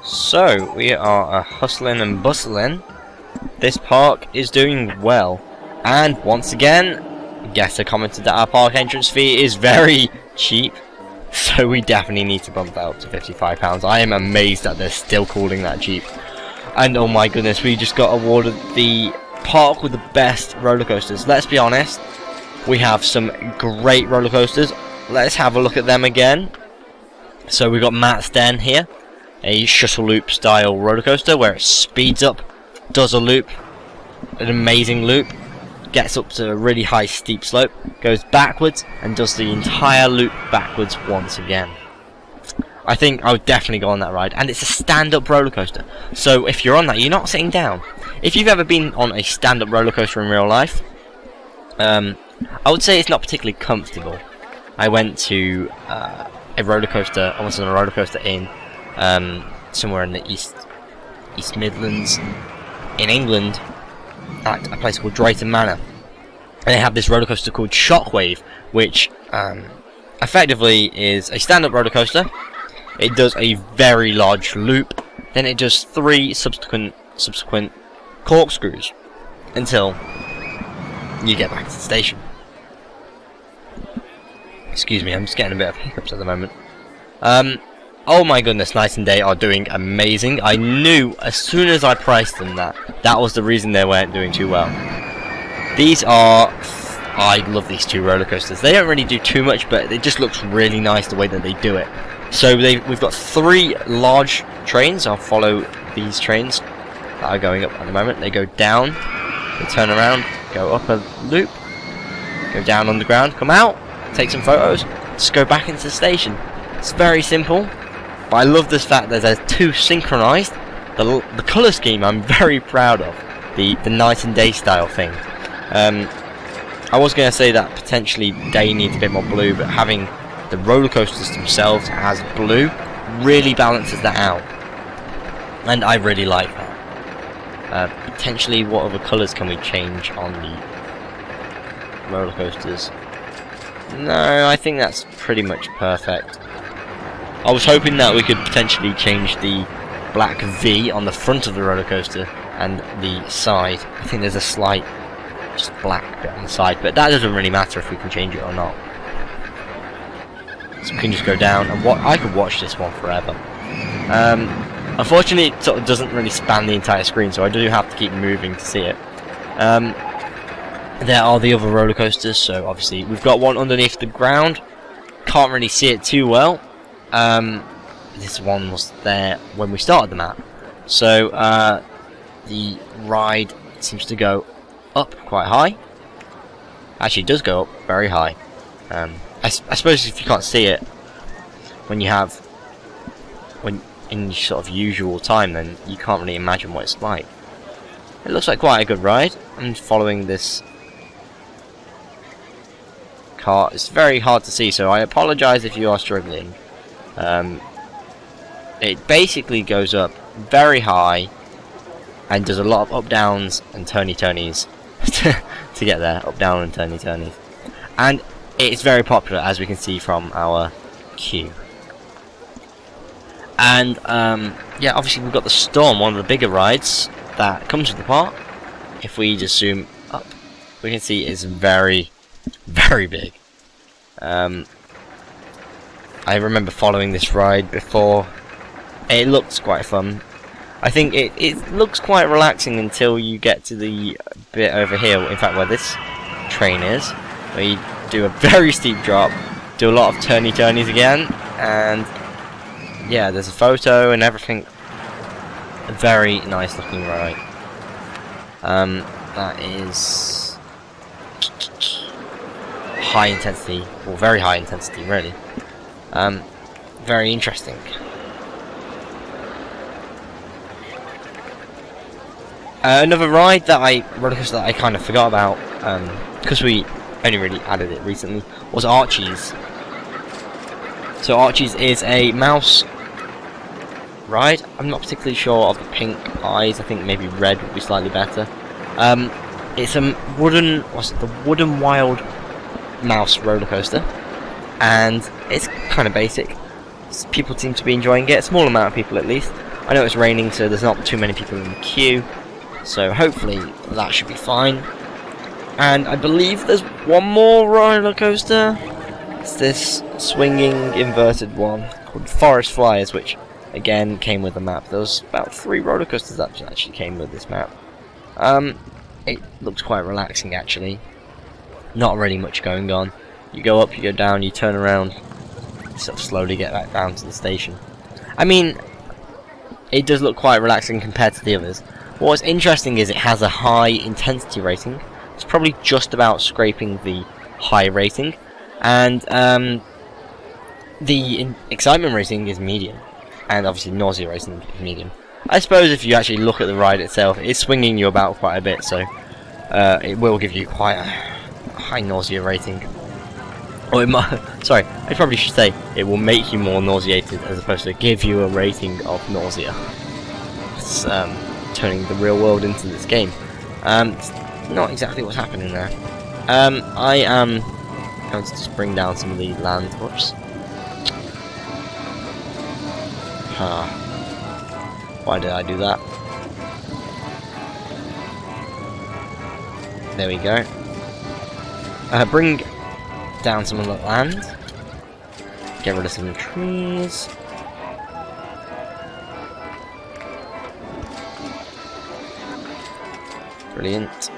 So, we are hustling and bustling. This park is doing well. And once again, Guesser commented that our park entrance fee is very cheap. So we definitely need to bump that up to £55. I am amazed that they're still calling that cheap. And oh my goodness, we just got awarded the park with the best roller coasters. Let's be honest, we have some great roller coasters. Let's have a look at them again. So we've got Matt's Den here, a shuttle loop style roller coaster where it speeds up, does a loop, an amazing loop, gets up to a really high steep slope, goes backwards and does the entire loop backwards once again. I think I would definitely go on that ride, and it's a stand-up roller coaster. So if you're on that, you're not sitting down. If you've ever been on a stand-up roller coaster in real life, I would say it's not particularly comfortable. I went to a roller coaster. I was on a roller coaster in somewhere in the East Midlands in England at a place called Drayton Manor, and they have this roller coaster called Shockwave, which effectively is a stand-up roller coaster. It does a very large loop, then it does 3 subsequent corkscrews until you get back to the station. Excuse me, I'm just getting a bit of hiccups at the moment. Oh my goodness, Night and Day are doing amazing. I knew as soon as I priced them that was the reason they weren't doing too well. I love these 2 roller coasters. They don't really do too much, but it just looks really nice the way that they do it. So we've got 3 large trains. I'll follow these trains that are going up at the moment. They go down, they turn around, go up a loop, go down on the ground, come out, take some photos, just go back into the station. It's very simple, but I love this fact that they're 2 synchronized. The colour scheme I'm very proud of. The night and day style thing. I was going to say that potentially day needs a bit more blue, but having the roller coasters themselves as blue really balances that out, and I really like that. Potentially, what other colours can we change on the roller coasters? No, I think that's pretty much perfect. I was hoping that we could potentially change the black V on the front of the roller coaster and the side. I think there's a slight just black bit on the side, but that doesn't really matter if we can change it or not. So we can just go down, and I could watch this one forever. Unfortunately, it sort of doesn't really span the entire screen, so I do have to keep moving to see it. There are the other roller coasters, so obviously we've got one underneath the ground. Can't really see it too well. This one was there when we started the map, so the ride seems to go up quite high. Actually, it does go up very high. I suppose if you can't see it when in your sort of usual time, then you can't really imagine what it's like. It looks like quite a good ride. I'm following this car. It's very hard to see, so I apologise if you are struggling. It basically goes up very high and does a lot of up downs and turnies to get there. Up down and turnies, and it's very popular, as we can see from our queue. And yeah, obviously we've got the Storm, one of the bigger rides that comes with the park. If we just zoom up, we can see it's very, very big. I remember following this ride before. It looks quite fun. I think it looks quite relaxing until you get to the bit over here, in fact where this train is, where you do a very steep drop, do a lot of turnies again, and yeah, there's a photo and everything. A very nice looking ride. That is high intensity, or very high intensity really. Very interesting. Another ride that I kind of forgot about, because we only really added it recently, was Archie's. So Archie's is a mouse ride. I'm not particularly sure of the pink eyes. I think maybe red would be slightly better. It's a wooden wild mouse roller coaster, and it's kind of basic. People seem to be enjoying it. A small amount of people, at least. I know it's raining, so there's not too many people in the queue, so hopefully that should be fine. And I believe there's one more roller coaster. It's this swinging inverted one called Forest Flyers, which again came with the map. There was about 3 roller coasters that actually came with this map. It looks quite relaxing actually. Not really much going on. You go up, you go down, you turn around, sort of slowly get back down to the station. I mean, it does look quite relaxing compared to the others. What's interesting is it has a high intensity rating. It's probably just about scraping the high rating, and the excitement rating is medium, and obviously nausea rating is medium. I suppose if you actually look at the ride itself, it's swinging you about quite a bit, so it will give you quite a high nausea rating. Or it might, sorry, I probably should say it will make you more nauseated as opposed to give you a rating of nausea. It's turning the real world into this game. It's not exactly what's happening there. I am going to just bring down some of the land. Whoops. Why did I do that? There we go. Bring down some of the land. Get rid of some trees. Brilliant.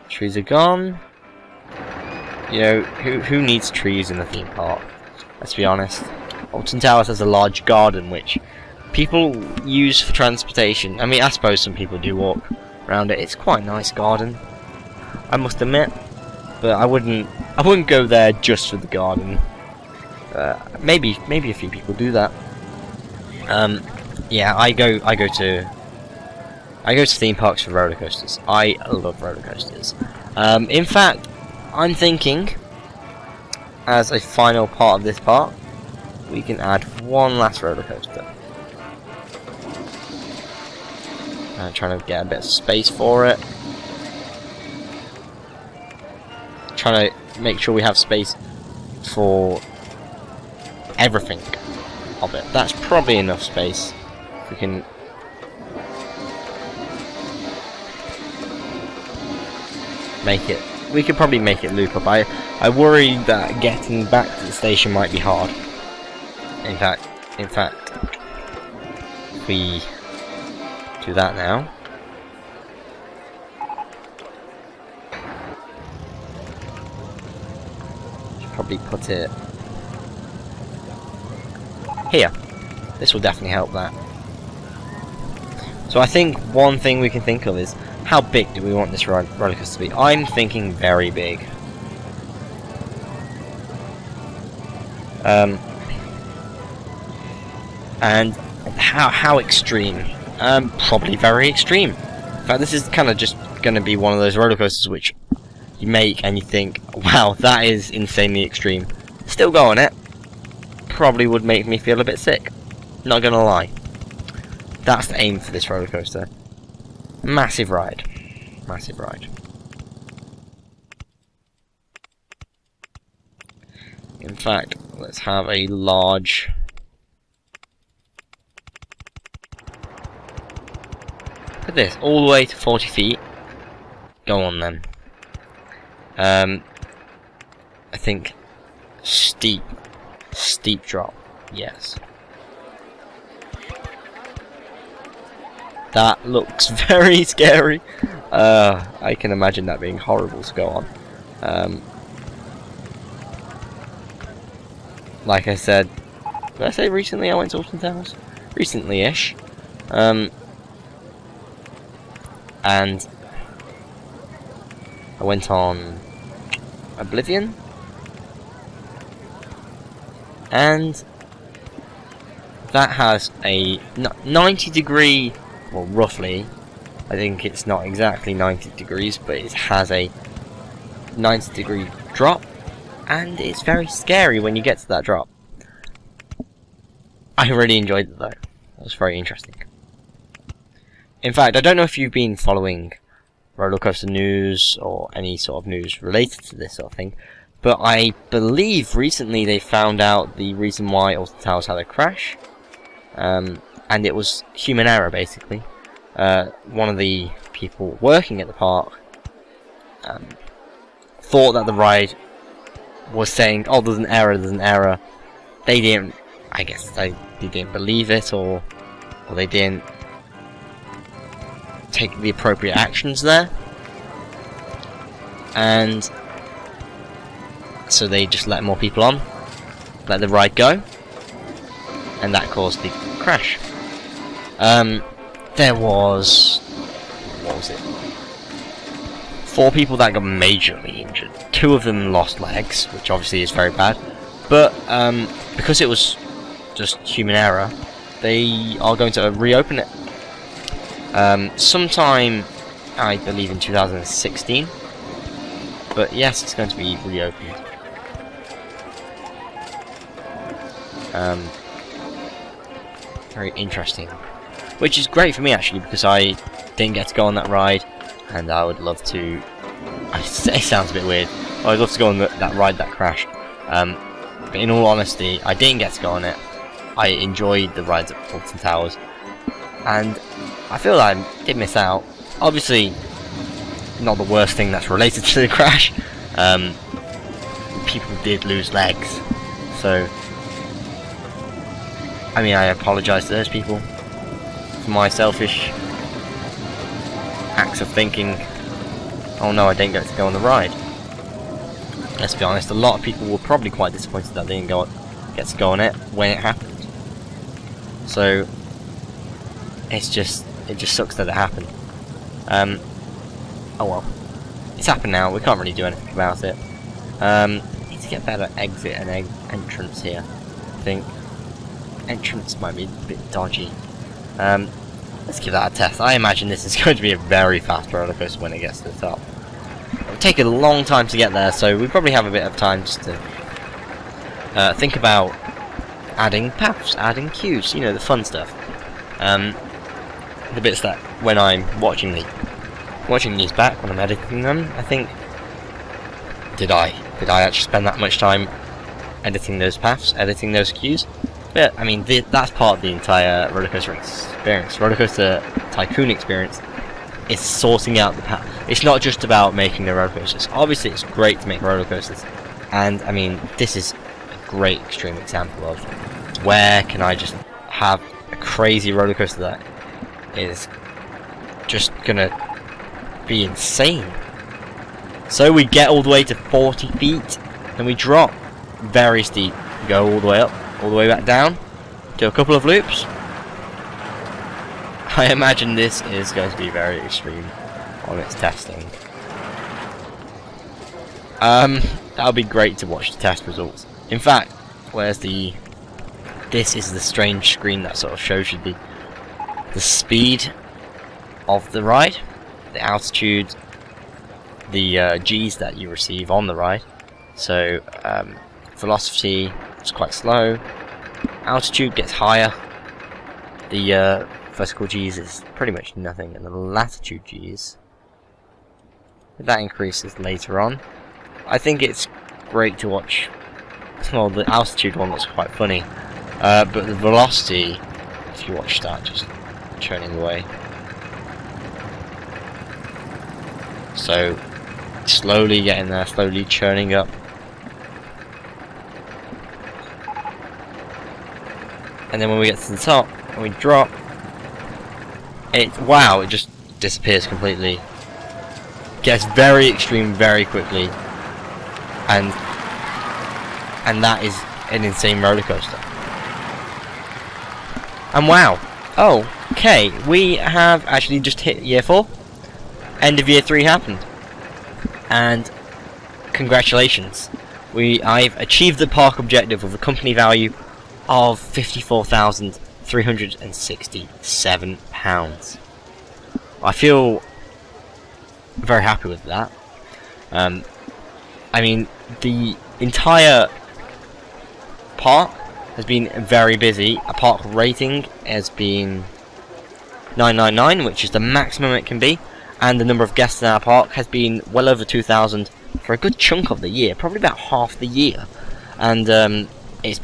Trees are gone. You know, who needs trees in a theme park? Let's be honest. Alton Towers has a large garden which people use for transportation. I mean, I suppose some people do walk around it. It's quite a nice garden, I must admit. But I wouldn't go there just for the garden. Maybe a few people do that. Yeah, I go to theme parks for roller coasters. I love roller coasters. In fact, I'm thinking, as a final part of this park, we can add one last roller coaster. I'm trying to get a bit of space for it. Trying to make sure we have space for everything of it. That's probably enough space. We can make it. We could probably make it loop up. I worry that getting back to the station might be hard. In fact, if we do that now, should probably put it here. This will definitely help that. So I think one thing we can think of is, how big do we want this roller coaster to be? I'm thinking very big. And how extreme? Probably very extreme. In fact, this is kind of just going to be one of those roller coasters which you make and you think, wow, that is insanely extreme. Still go on it. Probably would make me feel a bit sick. Not gonna lie. That's the aim for this roller coaster. Massive ride. Massive ride. In fact, let's have a large... Look at this, all the way to 40 feet. Go on then. I think steep drop. Yes. That looks very scary. I can imagine that being horrible to go on. Like I said, did I say recently I went to Alton Towers? Recently-ish. And I went on Oblivion. And that has a 90-degree, well, roughly, I think it's not exactly 90 degrees, but it has a 90-degree drop, and it's very scary when you get to that drop. I really enjoyed it though. It was very interesting. In fact, I don't know if you've been following roller coaster news or any sort of news related to this sort of thing, but I believe recently they found out the reason why Alton Towers had a crash, and it was human error basically. One of the people working at the park thought that the ride was saying, "Oh, there's an error." They didn't. I guess they didn't believe it, or they didn't take the appropriate actions there, and so they just let more people on, let the ride go, and that caused the crash. There was, what was it? 4 people that got majorly injured. 2 of them lost legs, which obviously is very bad. But because it was just human error, they are going to reopen it sometime, I believe, in 2016. But yes, it's going to be reopened. Very interesting. Which is great for me actually, because I didn't get to go on that ride, and I would love to. It sounds a bit weird. I'd love to go on that ride that crashed. But in all honesty, I didn't get to go on it. I enjoyed the rides at Alton Towers, and I feel like I did miss out. Obviously, not the worst thing that's related to the crash. People did lose legs, so I mean, I apologise to those people for my selfish acts of thinking, oh no, I didn't get to go on the ride. Let's be honest, a lot of people were probably quite disappointed that they didn't get to go on it when it happened. So it just sucks that it happened. Oh well, it's happened now. We can't really do anything about it. Need to get better exit and entrance here. I think entrance might be a bit dodgy. Let's give that a test. I imagine this is going to be a very fast roller coaster when it gets to the top. It'll take a long time to get there, so we probably have a bit of time just to think about adding paths, adding queues, you know, the fun stuff. The bits that when I'm watching these back, when I'm editing them, I think, did I actually spend that much time editing those paths, editing those queues? But I mean, that's part of the entire rollercoaster experience. Rollercoaster Tycoon experience is sorting out the path. It's not just about making the roller coasters. Obviously, it's great to make roller coasters, and I mean, this is a great extreme example of where can I just have a crazy roller coaster that is just gonna be insane. So we get all the way to 40 feet, and we drop very steep. We go all the way up, all the way back down, do a couple of loops. I imagine this is going to be very extreme on its testing. That would be great to watch the test results. In fact, this is the strange screen that sort of shows you the speed of the ride, the altitude, the G's that you receive on the ride. So velocity is quite slow, altitude gets higher, the vertical G's is pretty much nothing, and the latitude G's, that increases later on. I think it's great to watch. Well, the altitude one looks quite funny, but the velocity, if you watch that, just churning away. So slowly getting there, slowly churning up. And then when we get to the top, and we drop, it just disappears completely. Gets very extreme very quickly, and that is an insane roller coaster. And wow, okay, we have actually just hit year 4. End of year 3 happened, and congratulations, I've achieved the park objective with a company value of £54,367. I feel very happy with that. I mean, the entire park has been very busy. A park rating has been 999, which is the maximum it can be, and the number of guests in our park has been well over 2,000 for a good chunk of the year, probably about half the year. And it was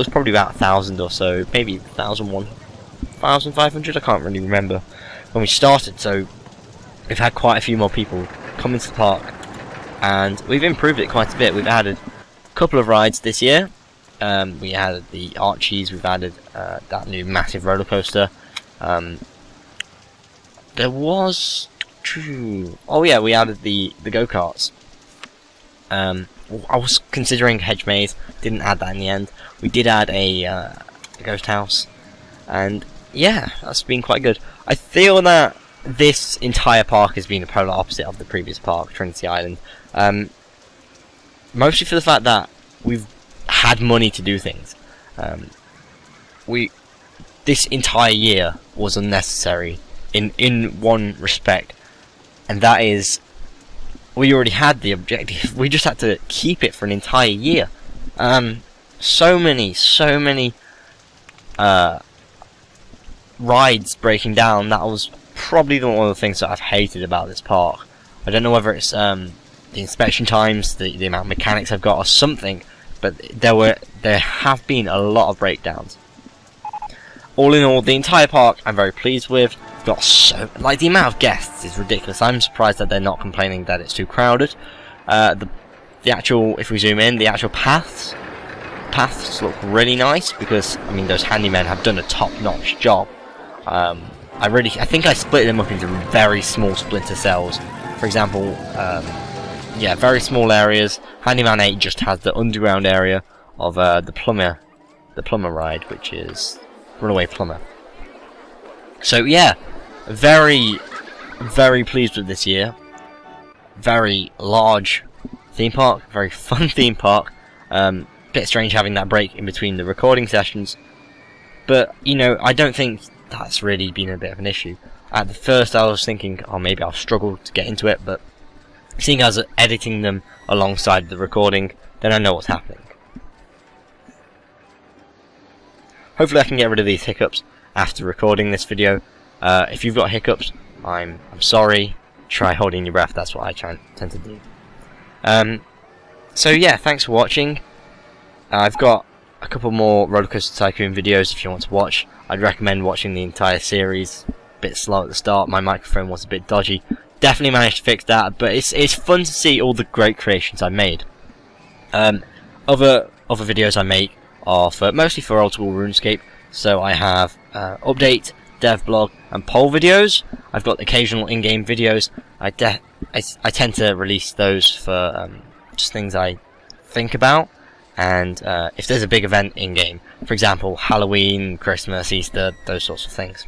probably about 1,000 or so, maybe 1,500. I can't really remember when we started. So we've had quite a few more people come into the park, and we've improved it quite a bit. We've added a couple of rides this year. We added the Archies. We've added that new massive roller coaster. There was we added the go-karts. I was considering Hedge Maze, didn't add that in the end. We did add a ghost house, and yeah, that's been quite good. I feel that this entire park has been the polar opposite of the previous park, Trinity Island. Mostly for the fact that we've had money to do things. This entire year was unnecessary in one respect, and that is, we already had the objective. We just had to keep it for an entire year. So many rides breaking down. That was probably one of the things that I've hated about this park. I don't know whether it's the inspection times, the amount of mechanics I've got, or something, but there have been a lot of breakdowns. All in all, the entire park I'm very pleased with. Got the amount of guests is ridiculous. I'm surprised that they're not complaining that it's too crowded. The actual, if we zoom in, the actual paths look really nice, because I mean those handymen have done a top-notch job. I think I split them up into very small splinter cells. For example, very small areas. Handyman 8 just has the underground area of the plumber ride, which is Runaway Plumber. So yeah, very pleased with this year. Very large theme park, very fun theme park. Bit strange having that break in between the recording sessions, but you know, I don't think that's really been a bit of an issue. At the first I was thinking, oh, maybe I'll struggle to get into it, but seeing as editing them alongside the recording, then I know what's happening. Hopefully I can get rid of these hiccups after recording this video. If you've got hiccups, I'm sorry. Try holding your breath, that's what I tend to do. So yeah, thanks for watching. I've got a couple more RollerCoaster Tycoon videos if you want to watch. I'd recommend watching the entire series. A bit slow at the start, my microphone was a bit dodgy. Definitely managed to fix that, but it's fun to see all the great creations I made. Other videos I make are mostly for old school RuneScape. So I have update, dev blog, and poll videos. I've got occasional in-game videos. I tend to release those for just things I think about, and if there's a big event in-game, for example Halloween, Christmas, Easter, those sorts of things.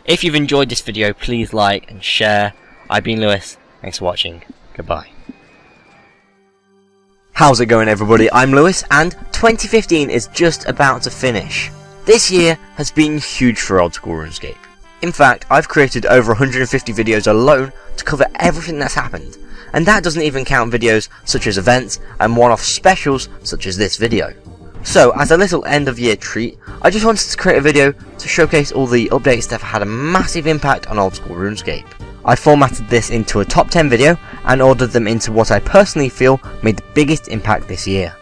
If you've enjoyed this video, please like and share. I've been Lewis, thanks for watching, goodbye. How's it going, everybody? I'm Lewis, and 2015 is just about to finish. This year has been huge for old school RuneScape. In fact, I've created over 150 videos alone to cover everything that's happened, and that doesn't even count videos such as events and one-off specials such as this video. So, as a little end of year treat, I just wanted to create a video to showcase all the updates that have had a massive impact on old school RuneScape. I formatted this into a top 10 video and ordered them into what I personally feel made the biggest impact this year.